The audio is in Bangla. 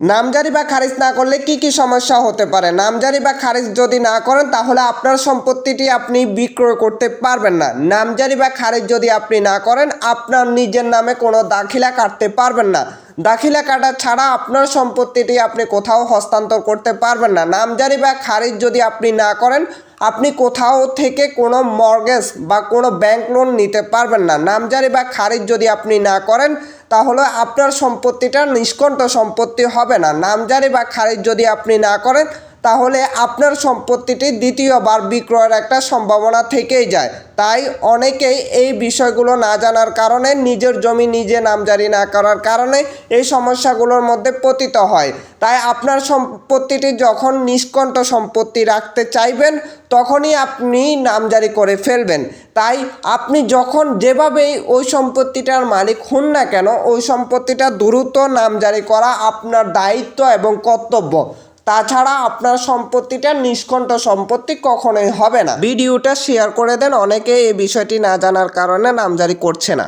নামজারি বা খারিজ না করলে কি কি সমস্যা হতে পারে? নামজারি বা খারিজ যদি না করেন তাহলে আপনার সম্পত্তিটি আপনি বিক্রয় করতে পারবেন না। নামজারি বা খারিজ যদি আপনি না করেন আপনার নিজের নামে কোনো দাখিলা কাটতে পারবেন না। দাখিলা কাটা ছাড়া আপনার সম্পত্তিটি আপনি কোথাও হস্তান্তর করতে পারবেন না। নামজারি বা খারিজ যদি আপনি না করেন আপনি কোথাও থেকে কোনো মর্গেজ বা কোনো ব্যাংক লোন নিতে পারবেন না। নামজারি বা খারিজ যদি আপনি না করেন তাহলে আপনার সম্পত্তিটা নিষ্কণ্ঠ সম্পত্তি হবে না। নামজারি বা খারিজ যদি আপনি না করেন তাহলে আপনার সম্পত্তিটি দ্বিতীয়বার বিক্রয়ের একটা সম্ভাবনা থেকেই যায়। তাই অনেকেই এই বিষয়গুলো না জানার কারণে নিজের জমি নিজে নামজারি না করার কারণে এই সমস্যাগুলোর মধ্যে পতিত হয়। তাই আপনার সম্পত্তিটি যখন নিষ্কণ্ঠ সম্পত্তি রাখতে চাইবেন তখনই আপনি নামজারি করে ফেলবেন। তাই আপনি যখন যেভাবেই ওই সম্পত্তিটার মালিক হন না কেন ওই সম্পত্তিটা দ্রুত নামজারি করা আপনার দায়িত্ব এবং কর্তব্য। তাছাড়া আপনার সম্পত্তিটা নিষ্কণ্ঠ সম্পত্তি কখনোই হবে না। ভিডিওটা শেয়ার করে দেন, অনেকে এই বিষয়টি না জানার কারণে নামজারি করছে না।